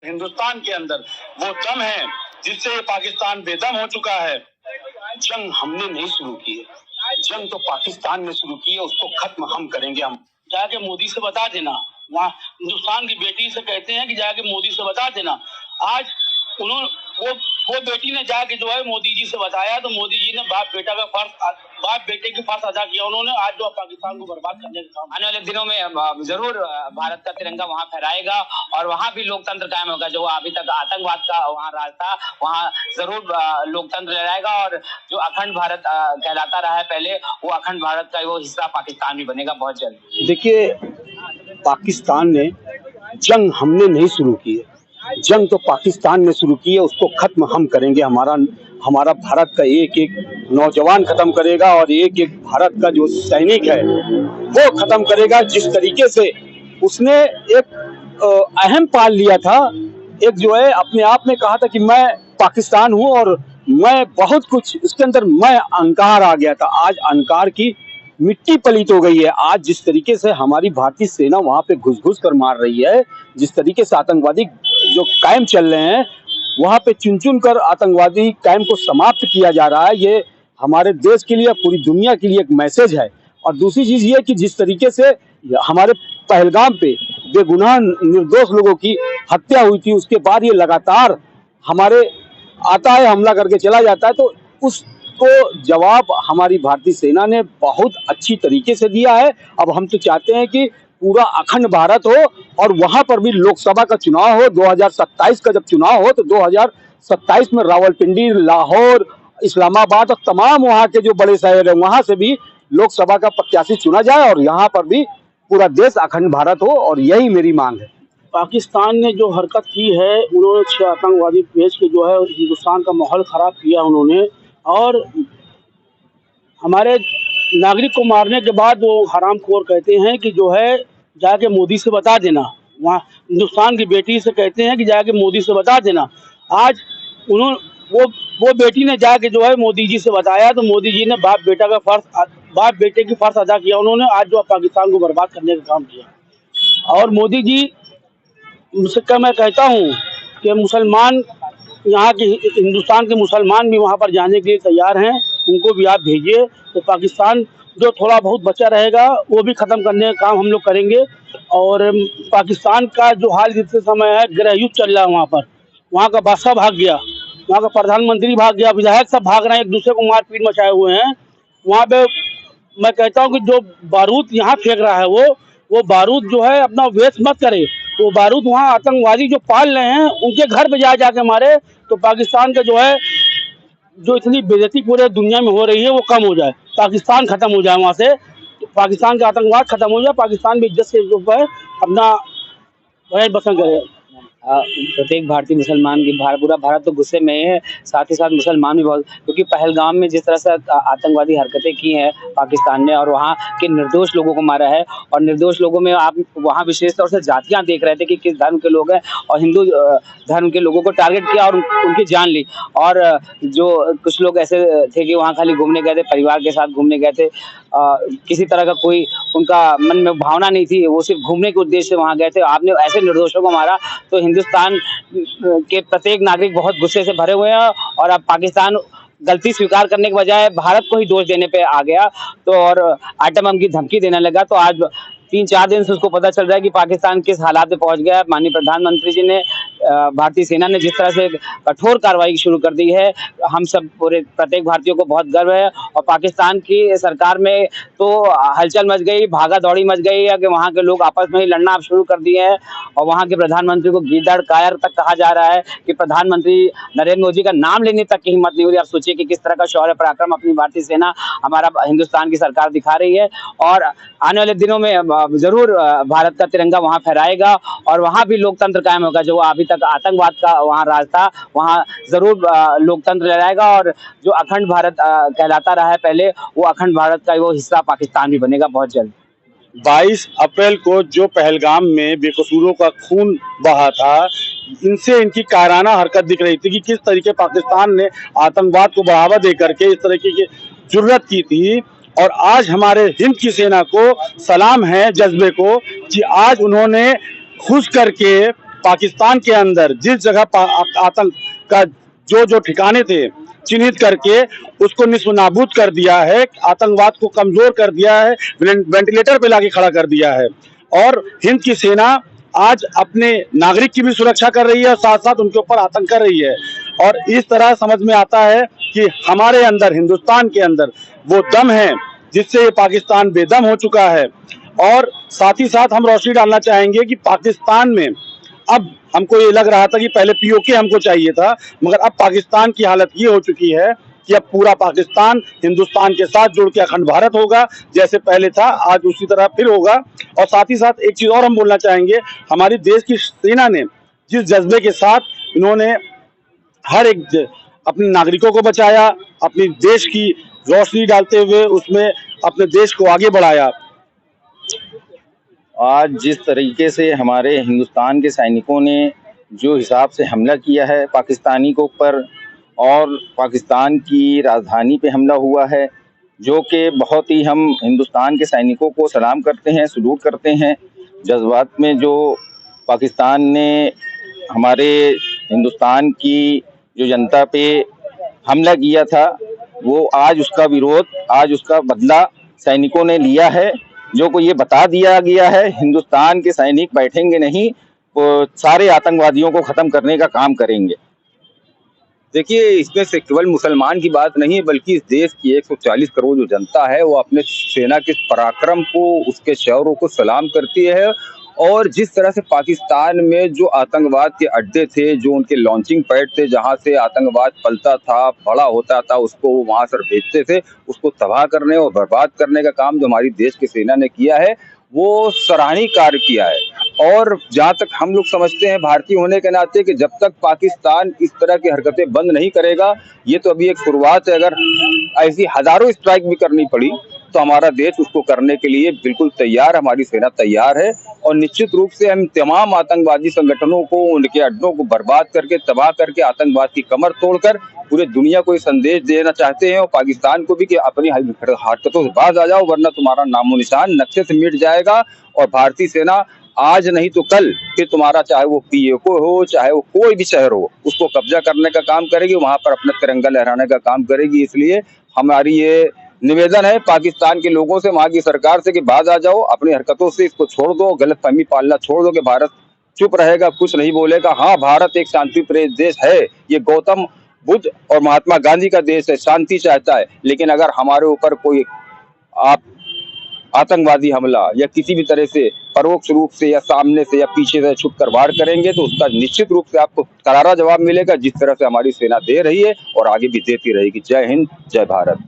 हिंदुस्तान के अंदर वो दम है जिससे ये पाकिस्तान बेदम हो चुका है। जंग हमने नहीं शुरू की है, जंग तो पाकिस्तान ने शुरू की है, उसको खत्म हम करेंगे। हम जाके मोदी से बता देना, वहाँ हिंदुस्तान की बेटी से कहते हैं कि जाके मोदी से बता देना। आज उन्होंने वो बेटी ने जाके जो है मोदी जी से बताया, तो मोदी जी ने बाप बेटे की फर्ज अदा किया उन्होंने। आज जो पाकिस्तान को बर्बाद करने का काम आने वाले दिनों में जरूर भारत का तिरंगा वहाँ फहराएगा और वहाँ भी लोकतंत्र कायम होगा। जो अभी तक आतंकवाद का वहाँ राज था, वहाँ जरूर लोकतंत्र लहराएगा और जो अखंड भारत कहलाता रहा है पहले, वो अखंड भारत का वो हिस्सा पाकिस्तान भी बनेगा बहुत जल्द। देखिए, पाकिस्तान ने जंग हमने नहीं शुरू की है, जंग तो पाकिस्तान ने शुरू की है, उसको खत्म हम करेंगे। हमारा भारत का एक एक नौजवान खत्म करेगा और एक एक भारत का जो सैनिक है वो खत्म करेगा। जिस तरीके से उसने एक अहम पाल लिया था, एक जो है अपने आप में कहा था कि मैं पाकिस्तान हूँ और मैं बहुत कुछ, उसके अंदर मैं अहंकार आ गया था। आज अहंकार की मिट्टी पलीत हो गई है। आज जिस तरीके से हमारी भारतीय सेना वहां पे घुस कर मार रही है, जिस तरीके से आतंकवादी जो कायम चल रहे हैं वहां पे चुन कर आतंकवादी कायम को समाप्त किया जा रहा है, ये हमारे देश के लिए, पूरी दुनिया के लिए एक मैसेज है। और दूसरी चीज ये कि जिस तरीके से हमारे पहलगाम पे बेगुनाह निर्दोष लोगों की हत्या हुई थी, उसके बाद ये लगातार हमारे आता है, हमला करके चला जाता है, तो उसको जवाब हमारी भारतीय सेना ने बहुत अच्छी तरीके से दिया है। अब हम तो चाहते हैं कि पूरा अखंड भारत हो और वहां पर भी लोकसभा का चुनाव हो। 2027 का जब चुनाव हो तो 2027 में रावलपिंडी, लाहौर, इस्लामाबाद और तमाम वहां के जो बड़े शहर है वहां से भी लोकसभा का प्रत्याशी चुना जाए और यहाँ पर भी पूरा देश अखंड भारत हो, और यही मेरी मांग है। पाकिस्तान ने जो हरकत की है, उन्होंने 6 आतंकवादी भेज के जो है हिंदुस्तान का माहौल ख़राब किया उन्होंने, और हमारे नागरिक को मारने के बाद वो हरामखोर कहते हैं कि जो है जाके मोदी से बता देना। वहाँ हिंदुस्तान की बेटी से कहते हैं कि जाके मोदी से बता देना। आज उन्होंने वो बेटी ने जाके जो है मोदी जी से बताया, तो मोदी जी ने बाप बेटे की फर्ज अदा किया उन्होंने। आज जो पाकिस्तान को बर्बाद करने का काम किया। और मोदी जी मुझसे मैं कहता हूँ कि मुसलमान, यहाँ के हिंदुस्तान के मुसलमान भी वहाँ पर जाने के लिए तैयार हैं, उनको भी आप भेजिए। तो पाकिस्तान जो थोड़ा बहुत बचा रहेगा वो भी ख़त्म करने का काम हम लोग करेंगे। और पाकिस्तान का जो हाल जितने समय है, गृह युद्ध चल रहा है वहाँ पर, वहाँ का बादशाह भाग गया, वहाँ का प्रधानमंत्री भाग गया, विधायक सब भाग रहे हैं, एक दूसरे को मारपीट मचाए हुए हैं। वहाँ पे मैं कहता हूँ कि जो बारूद यहाँ फेंक रहा है वो बारूद जो है अपना वेस्ट मत करे, वो बारूद वहाँ आतंकवादी जो पाल रहे हैं उनके घर पे जाके मारे, तो पाकिस्तान का जो है जो इतनी बेइज्जती पूरे दुनिया में हो रही है वो कम हो जाए, पाकिस्तान खत्म हो जाए, वहाँ से पाकिस्तान का आतंकवाद खत्म हो जाए, पाकिस्तान भी इज्जत से ऊपर अपना बसंत करे। प्रत्येक भारतीय मुसलमान की पूरा भारत तो गुस्से में है, साथ ही साथ मुसलमान भी बहुत, क्योंकि पहलगाम में जिस तरह से आतंकवादी हरकतें की हैं पाकिस्तान ने और वहाँ के निर्दोष लोगों को मारा है, और निर्दोष लोगों में आप वहाँ विशेष तौर से जातियाँ देख रहे थे कि किस धर्म के लोग हैं, और हिंदू धर्म के लोगों को टारगेट किया और उनकी जान ली। और जो कुछ लोग ऐसे थे कि वहाँ खाली घूमने गए थे, परिवार के साथ घूमने गए थे, किसी तरह का कोई उनका मन में भावना नहीं थी, वो सिर्फ घूमने के उद्देश्य से वहाँ गए थे। आपने ऐसे निर्दोषों को मारा, तो हिंदुस्तान के प्रत्येक नागरिक बहुत गुस्से से भरे हुए हैं, और अब पाकिस्तान गलती स्वीकार करने के बजाय भारत को ही दोष देने पे आ गया, तो और आइटम बम की धमकी देने लगा। तो आज 3-4 दिन से उसको पता चल रहा है कि पाकिस्तान किस हालात में पहुंच गया है। माननीय प्रधानमंत्री जी ने, भारतीय सेना ने जिस तरह से कठोर कार्रवाई शुरू कर दी है, हम सब पूरे प्रत्येक भारतीयों को बहुत गर्व है। और पाकिस्तान की सरकार में तो हलचल मच गई, भागा दौड़ी मच गई है कि वहाँ के लोग आपस में ही लड़ना अब शुरू कर दिए हैं, और वहाँ के प्रधानमंत्री को गीदड़ कायर तक कहा जा रहा है कि प्रधानमंत्री नरेंद्र मोदी का नाम लेने तक की हिम्मत नहीं हो रही। आप सोचिए कि किस तरह का शौर्य पराक्रम अपनी भारतीय सेना, हमारा हिंदुस्तान की सरकार दिखा रही है। और आने वाले दिनों में जरूर भारत का तिरंगा वहाँ फहराएगा और वहाँ भी लोकतंत्र कायम होगा। जो अभी तक आतंकवाद का वहाँ राज था, वहाँ जरूर लोकतंत्र लहराएगा और जो अखंड भारत कहलाता रहा है पहले, वो अखंड भारत का वो हिस्सा पाकिस्तान भी बनेगा बहुत जल्द। 22 अप्रैल को जो पहलगाम में बेकसूरों का खून बहा था, इनसे इनकी कायराना हरकत दिख रही थी कि किस तरीके पाकिस्तान ने आतंकवाद को बढ़ावा दे करके इस तरीके की जुर्रत की थी। और आज हमारे हिंद की सेना को सलाम है जज्बे को कि आज उन्होंने घुस करके पाकिस्तान के अंदर जिस जगह आतंक का जो ठिकाने थे चिन्हित करके उसको निस्व-नाबूद कर दिया है, आतंकवाद को कमजोर कर दिया है, वेंटिलेटर पे लाके खड़ा कर दिया है। और हिंद की सेना आज अपने नागरिक की भी सुरक्षा कर रही है और साथ साथ उनके ऊपर आतंक कर रही है। और इस तरह समझ में आता है कि हमारे अंदर, हिंदुस्तान के अंदर वो दम है जिससे ये पाकिस्तान बेदम हो चुका है। और साथ ही साथ हम रोशनी डालना चाहेंगे कि पाकिस्तान में अब हमको ये लग रहा था कि पहले पीओके हमको चाहिए था, मगर अब पाकिस्तान की हालत ये हो चुकी है कि अब पूरा पाकिस्तान हिंदुस्तान के साथ जुड़ के अखंड भारत होगा। जैसे पहले था आज उसी तरह फिर होगा। और साथ ही साथ एक चीज और हम बोलना चाहेंगे, हमारी देश की सेना ने जिस जज्बे के साथ इन्होंने हर एक अपने नागरिकों को बचाया, अपनी देश की रोशनी डालते हुए उसमें अपने देश को आगे बढ़ाया। आज जिस तरीके से हमारे हिंदुस्तान के सैनिकों ने जो हिसाब से हमला किया है पाकिस्तानी के ऊपर, और पाकिस्तान की राजधानी पे हमला हुआ है, जो कि बहुत ही हम हिंदुस्तान के सैनिकों को सलाम करते हैं, सलूट करते हैं। जज्बात में जो पाकिस्तान ने हमारे हिंदुस्तान की जो जनता पे हमला किया था, वो आज उसका विरोध, आज उसका बदला सैनिकों ने लिया है। जो को ये बता दिया गया है हिंदुस्तान के सैनिक बैठेंगे नहीं, वो सारे आतंकवादियों को खत्म करने का काम करेंगे। देखिए, इसमें से केवल मुसलमान की बात नहीं है, बल्कि इस देश की 140 करोड़ जो जनता है वो अपने सेना के पराक्रम को, उसके शौर्य को सलाम करती है। और जिस तरह से पाकिस्तान में जो आतंकवाद के अड्डे थे, जो उनके लॉन्चिंग पैड थे, जहां से आतंकवाद पलता था, बड़ा होता था, उसको वहां से भेजते थे, उसको तबाह करने और बर्बाद करने का काम जो हमारी देश की सेना ने किया है वो सराहनीय कार्य किया है। और जहाँ तक हम लोग समझते हैं भारतीय होने के नाते कि जब तक पाकिस्तान इस तरह की हरकतें बंद नहीं करेगा, ये तो अभी एक शुरुआत है, अगर ऐसी हजारों स्ट्राइक भी करनी पड़ी तो हमारा देश उसको करने के लिए बिल्कुल तैयार, हमारी सेना तैयार है। और निश्चित रूप से हम तमाम आतंकवादी संगठनों को, उनके अड्डों को बर्बाद करके, तबाह करके, आतंकवाद की कमर तोड़कर पूरे दुनिया को ये संदेश देना चाहते हैं और पाकिस्तान को भी कि अपनी हरकतों से बाज आ जाओ, वरना तुम्हारा नामो निशान नक्शे से मिट जाएगा। और भारतीय सेना आज नहीं तो कल फिर तुम्हारा, चाहे वो पीओके हो, चाहे वो कोई भी शहर हो, उसको कब्जा करने का काम करेगी, वहां पर अपना तिरंगा लहराने का काम करेगी। इसलिए हमारी ये निवेदन है पाकिस्तान के लोगों से, वहां की सरकार से कि बाज आ जाओ, अपनी हरकतों से इसको छोड़ दो, गलतफहमी पालना छोड़ दो कि भारत चुप रहेगा, कुछ नहीं बोलेगा। हाँ, भारत एक शांति प्रिय देश है, ये गौतम बुद्ध और महात्मा गांधी का देश है, शांति चाहता है। लेकिन अगर हमारे ऊपर कोई आप आतंकवादी हमला या किसी भी तरह से परोक्ष रूप से या सामने से या पीछे से छुपकर वार करेंगे तो उसका निश्चित रूप से आपको करारा जवाब मिलेगा, जिस तरह से हमारी सेना दे रही है और आगे भी देती रहेगी। जय हिंद, जय भारत।